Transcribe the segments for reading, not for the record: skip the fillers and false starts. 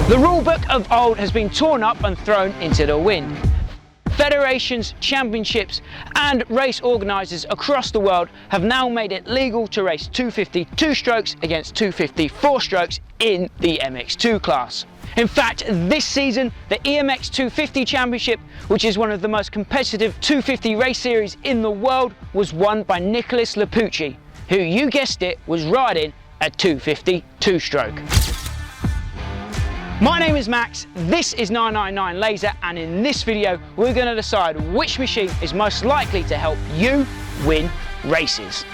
The rulebook of old has been torn up and thrown into the wind. Federations, championships and race organisers across the world have now made it legal to race 250 two-strokes against 250 four-strokes in the MX2 class. In fact, this season, the EMX 250 Championship, which is one of the most competitive 250 race series in the world, was won by Nicholas Lapucci, who, you guessed it, was riding a 250 two-stroke. My name is Max, this is 999 Laser, and in this video we're going to decide which machine is most likely to help you win races.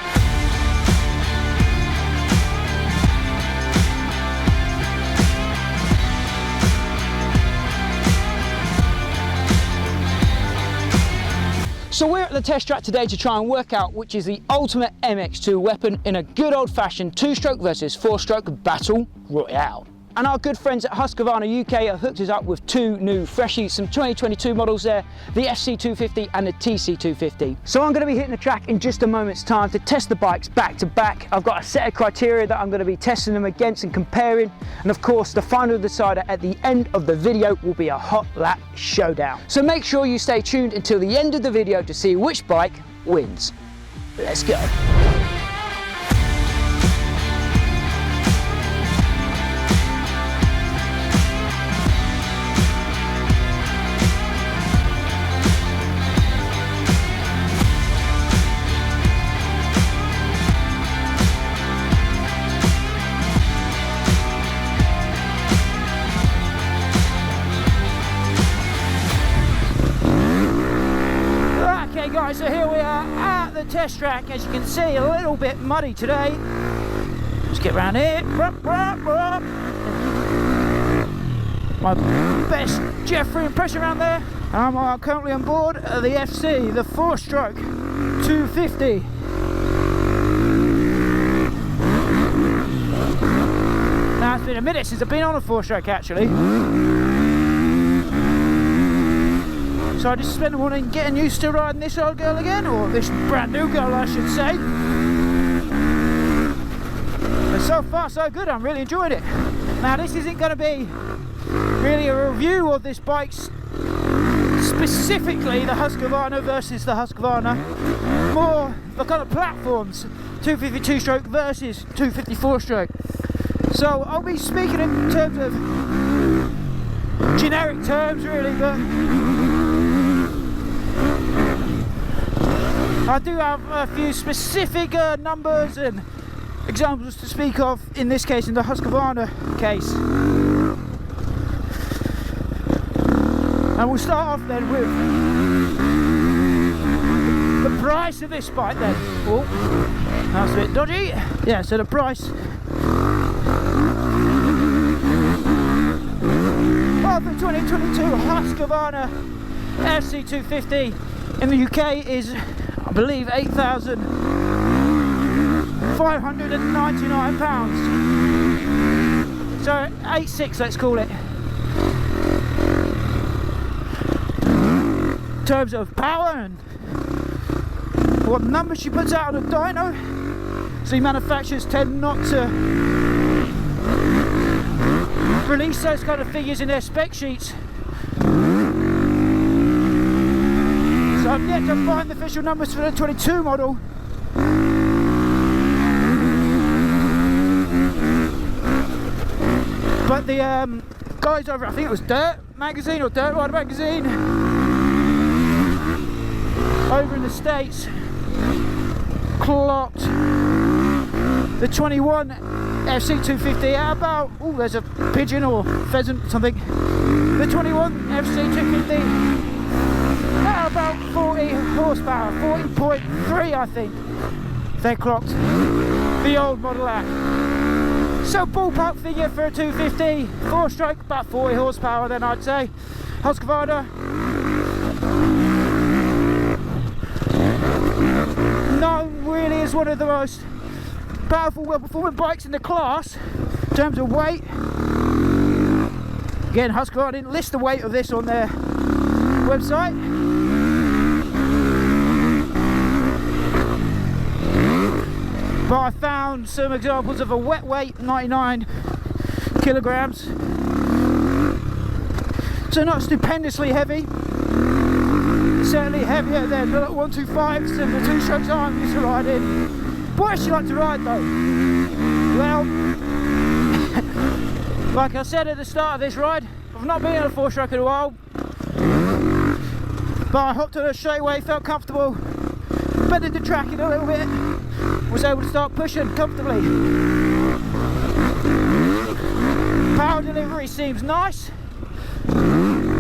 So we're at the test track today to try and work out which is the ultimate MX2 weapon in a good old-fashioned two-stroke versus four-stroke battle royale. And our good friends at Husqvarna UK have hooked us up with two new freshies, some 2022 models there, the FC250 and the TC250. So I'm going to be hitting the track in just a moment's time to test the bikes back to back. I've got a set of criteria that I'm going to be testing them against and comparing. And of course, the final decider at the end of the video will be a hot lap showdown. So make sure you stay tuned until the end of the video to see which bike wins. Let's go. Guys, so here we are at the test track. As you can see, a little bit muddy today. Let's get around here. My best Jeffrey impression around there. I'm currently on board the FC, the four-stroke 250. Now it's been a minute since I've been on a four-stroke actually. So I just spent the morning getting used to riding this old girl again, or this brand new girl I should say. But so far so good, I'm really enjoying it. Now this isn't going to be really a review of this bike, specifically the Husqvarna versus the Husqvarna, more the kind of platforms, 250 two-stroke versus 250 four-stroke. So I'll be speaking in terms of generic terms really, but I do have a few specific numbers and examples to speak of, in this case, in the Husqvarna case. And we'll start off then with the price of this bike then. Oh, that's a bit dodgy. Yeah, so the price of the 2022 Husqvarna FC250 in the UK is, I believe, £8,599. So 86, let's call it. In terms of power and what numbers she puts out on the dyno, see, manufacturers tend not to release those kind of figures in their spec sheets. So I've yet to find the official numbers for the 22 model. But the guys over, I think it was Dirt Magazine or Dirt Rider Magazine, over in the States, clocked the 21 FC250 at about, oh, there's a pigeon or pheasant or something. The 21 FC250 at about 40 horsepower, 40.3 I think they clocked the old model at. So ballpark figure for a 250, four-stroke, about 40 horsepower then I'd say. Husqvarna, known really as one of the most powerful, well-performing bikes in the class in terms of weight. Again, Husqvarna didn't list the weight of this on their website. But I found some examples of a wet weight, 99 kilograms, So not stupendously heavy, certainly heavier than the 125s and the Two Strokes I'm used to ride in. What does she like to ride though? Well, like I said at the start of this ride, I've not been in a 4-stroke in a while, but I hopped on her straight away, felt comfortable, bedded the track in a little bit, was able to start pushing comfortably. Power delivery seems nice, usable,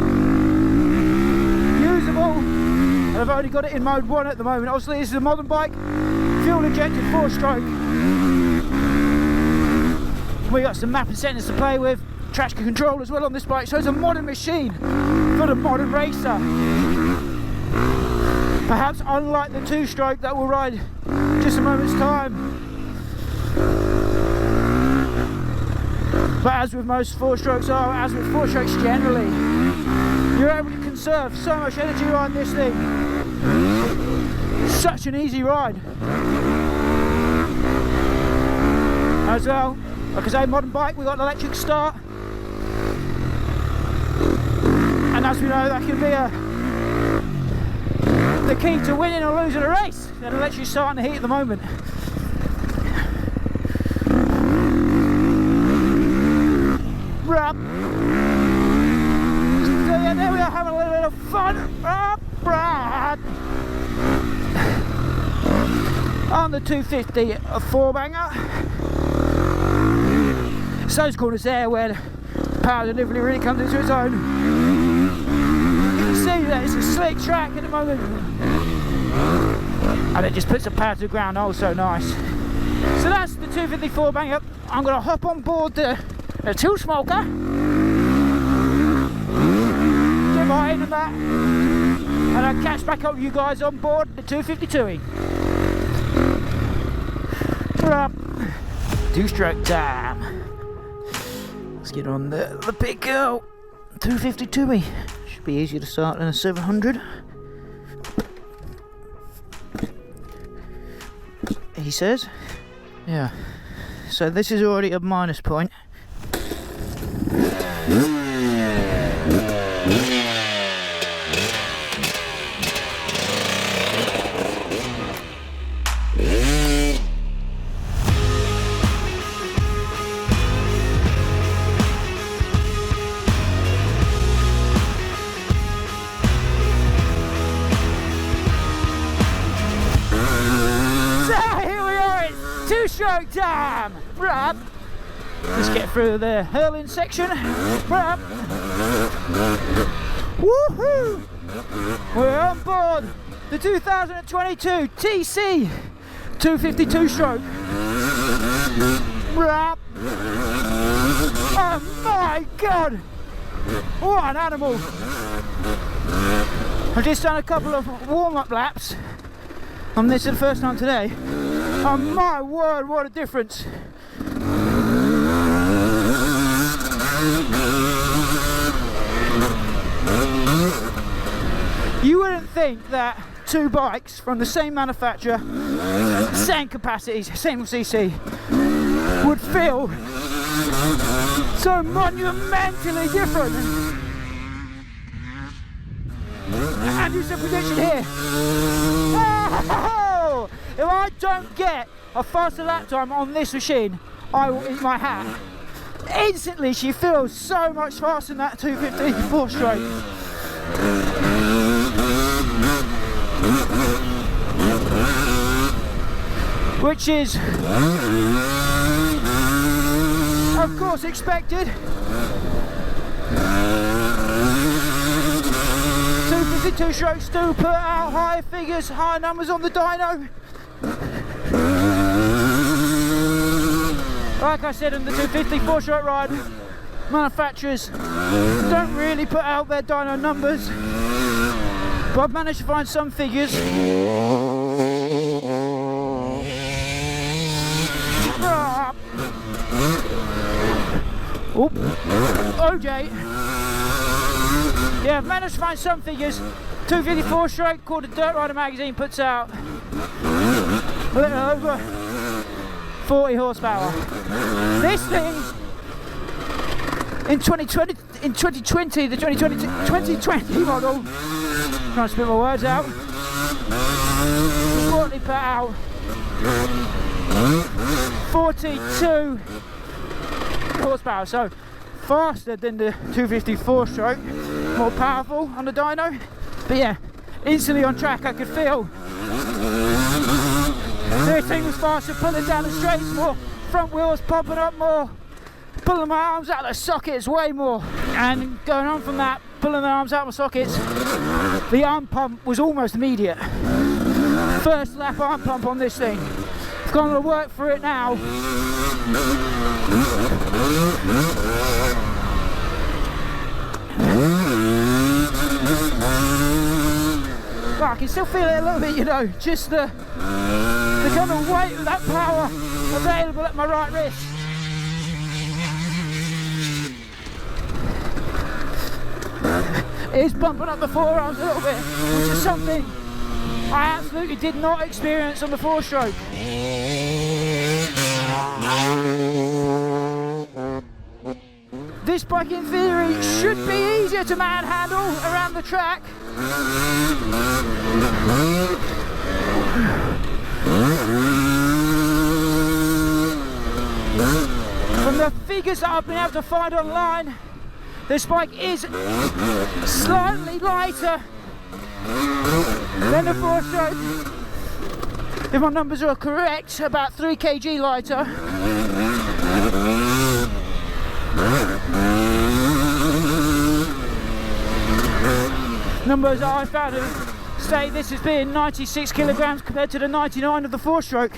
and I've only got it in mode 1 at the moment. Obviously this is a modern bike, fuel injected 4-stroke. We got some mapping settings to play with, traction control as well on this bike, so it's a modern machine for the modern racer. Perhaps unlike the 2-stroke that we'll ride in just a moment's time. But as with most 4-strokes are, as with 4-strokes generally, you're able to conserve so much energy riding this thing. Such an easy ride. As well, like I say, modern bike, we've got an electric start. And as we know, that can be the key to winning or losing a race. An electric start in the heat at the moment. Right. So yeah, there we are, having a little bit of fun. Right. On the 250, a 4-banger. It's those corners there where the power delivery really comes into its own. You can see that it's a slick track at the moment, and it just puts the power to the ground. Oh, so nice. So that's the 250 4-banger. I'm going to hop on board the tool smoker, get my head in that, and I'll catch back up with you guys on board the 252. Two-stroke time. Let's get on the big girl, 252. Should be easier to start than a 700. He says. Yeah. So this is already a minus point. Two-stroke time! Right. Let's get through the hurling section. Right. Woohoo! We're on board the 2022 TC250 2-stroke. Right. Oh my god! What an animal! I've just done a couple of warm-up laps on this for the first time today. Oh my word, what a difference! You wouldn't think that two bikes from the same manufacturer, same capacities, same CC, would feel so monumentally different. And it's a prediction here. Oh! If I don't get a faster lap time on this machine, I will eat my hat. Instantly, she feels so much faster than that 250 4-stroke. Which is, of course, expected. 250 2-strokes do put out higher figures, higher numbers on the dyno. Like I said in the 250 4-stroke ride, manufacturers don't really put out their dyno numbers, but I've managed to find some figures. Oop. OJ. Yeah, I've managed to find some figures. 250 4-stroke, called the Dirt Rider magazine, puts out a little over 40 horsepower. This thing in 2020, the 2020 model, trying to spit my words out, reportedly put out 42 horsepower, so faster than the 250 4-stroke, more powerful on the dyno. But yeah, instantly on track I could feel this thing was faster, pulling down the straights more, front wheels popping up more, pulling my arms out of the sockets way more, and going on from that, pulling the arms out of my sockets, the arm pump was almost immediate. First lap arm pump on this thing. I've gone to work for it now. But I can still feel it a little bit, you know, just the kind of weight of that power available at my right wrist. It is bumping up the forearms a little bit, which is something I absolutely did not experience on the 4-stroke. This bike in theory should be easier to manhandle around the track. From the figures that I've been able to find online, this bike is slightly lighter than the 4-stroke. If my numbers are correct, about 3 kg lighter. Numbers that I found say this as being 96 kilograms compared to the 99 of the 4-stroke.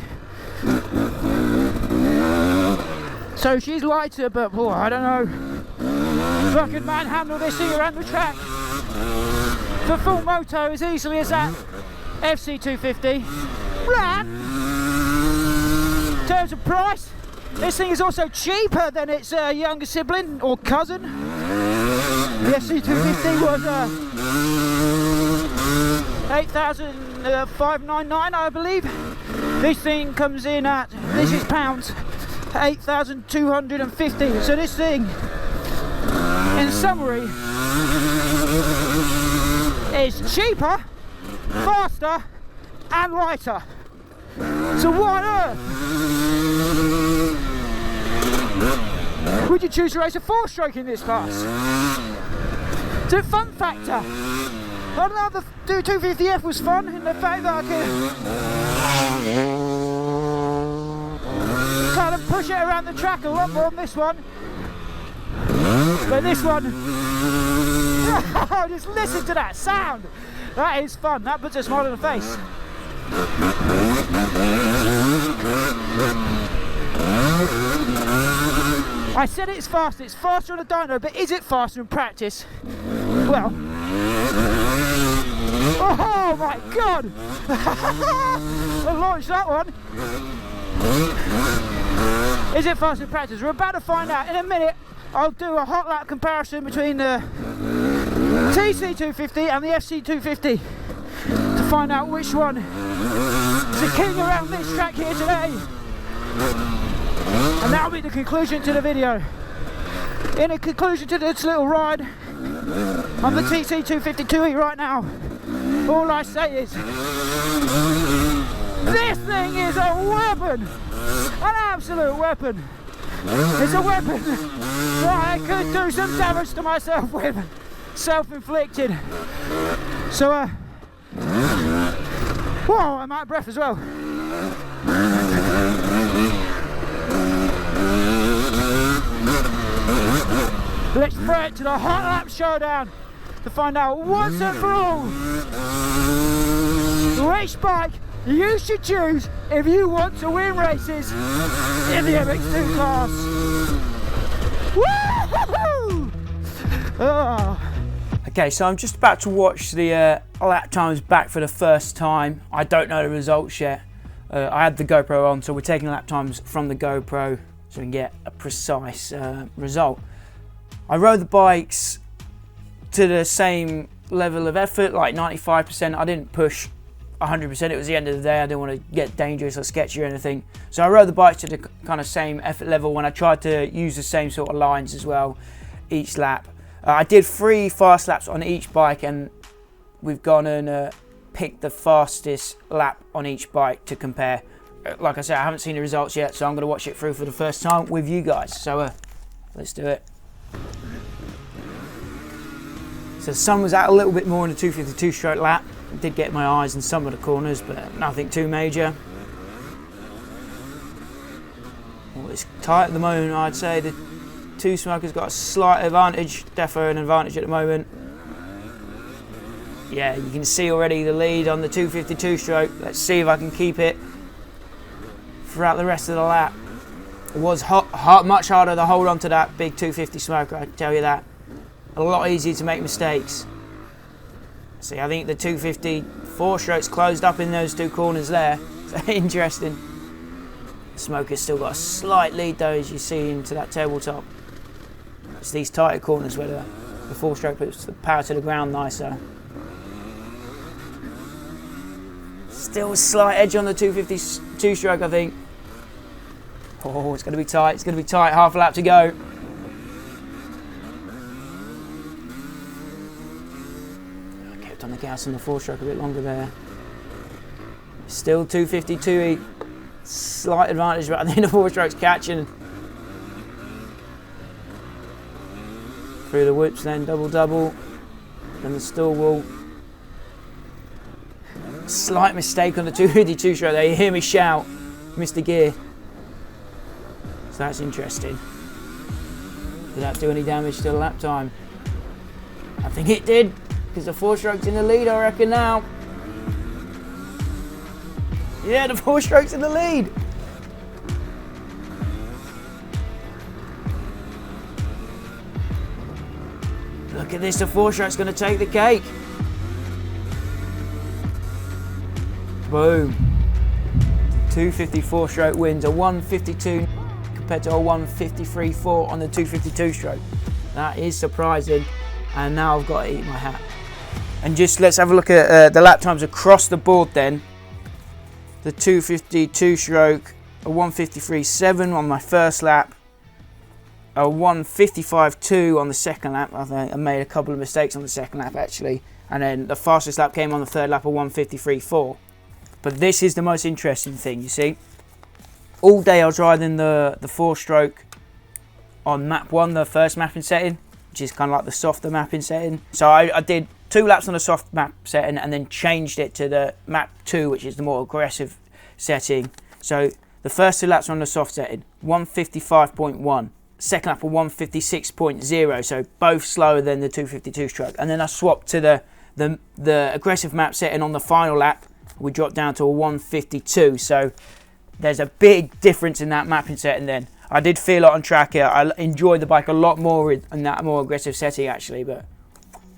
So she's lighter, but boy, I don't know if I could manhandle this thing around the track. The full moto as easily as that FC250. In terms of price, this thing is also cheaper than its younger sibling or cousin. The FC250 was 8,599, I believe. This thing comes in at, this is pounds, 8,250. So this thing, in summary, is cheaper, faster, and lighter. So what on earth would you choose to race a 4-stroke in this class? It's a fun factor. I don't know, the 250F was fun in the fact that I could kind of push it around the track a lot more on this one. But this one, just listen to that sound. That is fun. That puts a smile on the face. I said it's faster. It's faster on the dyno, but is it faster in practice? Well, oh my god! I launched that one. Is it faster in practice? We're about to find out in a minute. I'll do a hot lap comparison between the TC250 and the FC250 to find out which one is the king around this track here today. And that'll be the conclusion to the video. In a conclusion to this little ride on the TC250 2E right now, all I say is this thing is a weapon, an absolute weapon. It's a weapon that I could do some damage to myself with, self-inflicted. So, whoa, I'm out of breath as well. Let's throw it to the hot lap showdown to find out once and for all which bike you should choose if you want to win races in the MX2 class. Woo-hoo-hoo! Oh. Okay, so I'm just about to watch the lap times back for the first time. I don't know the results yet. I had the GoPro on, so we're taking lap times from the GoPro so we can get a precise result. I rode the bikes to the same level of effort, like 95%. I didn't push 100%. It was the end of the day. I didn't want to get dangerous or sketchy or anything. So I rode the bikes to the kind of same effort level when I tried to use the same sort of lines as well. each lap. I did 3 fast laps on each bike, and we've gone and picked the fastest lap on each bike to compare. Like I said, I haven't seen the results yet, so I'm going to watch it through for the first time with you guys. So let's do it. So the sun was out a little bit more in the 252 stroke lap. I did get my eyes in some of the corners, but nothing too major. Well, it's tight at the moment, I'd say. The Two Smokers got a slight advantage, defo an advantage at the moment. Yeah, you can see already the lead on the 252 stroke. Let's see if I can keep it throughout the rest of the lap. It was much harder to hold on to that big 250 Smoker, I can tell you that. A lot easier to make mistakes. See, I think the 250 4-strokes closed up in those 2 corners there. So interesting. The Smoker's still got a slight lead though, as you see into that tabletop. It's these tighter corners where the 4-stroke puts the power to the ground nicer. Still a slight edge on the 252 stroke, I think. Oh, it's going to be tight. It's going to be tight. Half a lap to go. I kept on the gas on the 4-stroke a bit longer there. Still 252. Slight advantage, but I think the 4-stroke's catching. Through the whoops, then double, then the stall wall. Slight mistake on the 252 stroke there. You hear me shout, missed the gear. So that's interesting. Did that do any damage to the lap time? I think it did, because the 4-stroke's in the lead, I reckon now. Yeah, the 4-stroke's in the lead. Look at this, the 4-stroke's going to take the cake. Boom. 254 stroke wins, a 152 compared to a 153.4 on the 252 stroke. That is surprising, and now I've got to eat my hat. And just let's have a look at the lap times across the board then. The 252 stroke, a 153.7 on my first lap, a 155.2 on the second lap. I think I made a couple of mistakes on the second lap actually, and then the fastest lap came on the third lap, a 153.4. But this is the most interesting thing, you see. All day I was riding the 4-stroke on map 1, the first mapping setting, which is kind of like the softer mapping setting. So I did 2 laps on the soft map setting and then changed it to the map 2, which is the more aggressive setting. So the first 2 laps were on the soft setting, 155.1. Second lap, a 156.0, so both slower than the 252 stroke. And then I swapped to the aggressive map setting on the final lap. We dropped down to a 152, so there's a big difference in that mapping setting then. I did feel it on track here. I enjoyed the bike a lot more in that more aggressive setting actually, but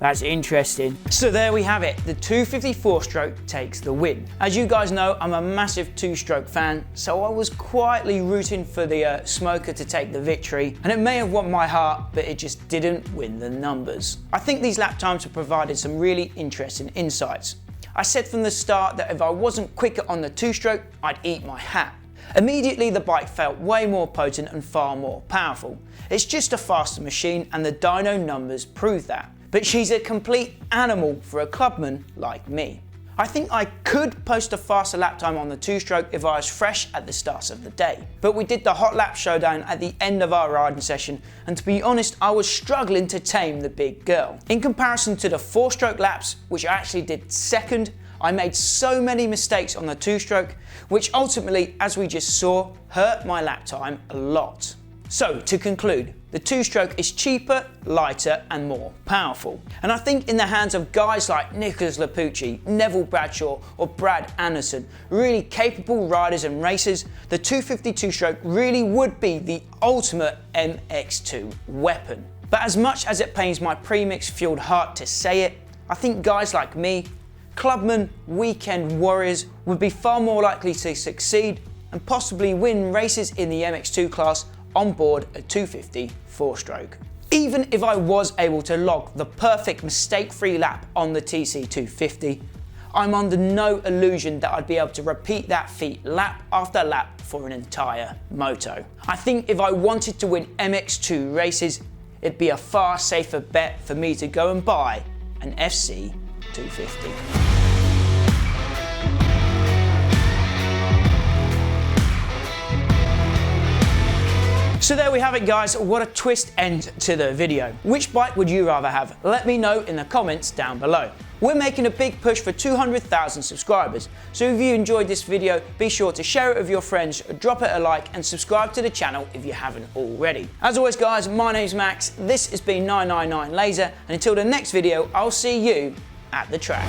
that's interesting. So there we have it. The 254 stroke takes the win. As you guys know, I'm a massive 2-stroke fan, so I was quietly rooting for the Smoker to take the victory, and it may have won my heart, but it just didn't win the numbers. I think these lap times have provided some really interesting insights. I said from the start that if I wasn't quicker on the 2-stroke, I'd eat my hat. Immediately the bike felt way more potent and far more powerful. It's just a faster machine and the dyno numbers prove that. But she's a complete animal for a clubman like me. I think I could post a faster lap time on the 2-stroke if I was fresh at the start of the day. But we did the hot lap showdown at the end of our riding session, and to be honest, I was struggling to tame the big girl. In comparison to the 4-stroke laps, which I actually did second, I made so many mistakes on the 2-stroke, which ultimately, as we just saw, hurt my lap time a lot. So to conclude, the 2-stroke is cheaper, lighter and more powerful. And I think in the hands of guys like Nicholas Lapucci, Neville Bradshaw or Brad Anderson, really capable riders and racers, the 252 stroke really would be the ultimate MX2 weapon. But as much as it pains my premix fueled heart to say it, I think guys like me, clubmen, weekend warriors, would be far more likely to succeed and possibly win races in the MX2 class on board a 250 4-stroke. Even if I was able to log the perfect mistake-free lap on the TC250, I'm under no illusion that I'd be able to repeat that feat lap after lap for an entire moto. I think if I wanted to win MX2 races, it'd be a far safer bet for me to go and buy an FC250. So there we have it, guys. What a twist end to the video. Which bike would you rather have? Let me know in the comments down below. We're making a big push for 200,000 subscribers, so if you enjoyed this video, be sure to share it with your friends, drop it a like and subscribe to the channel if you haven't already. As always, guys, my name's Max, this has been 999 Laser, and until the next video, I'll see you at the track.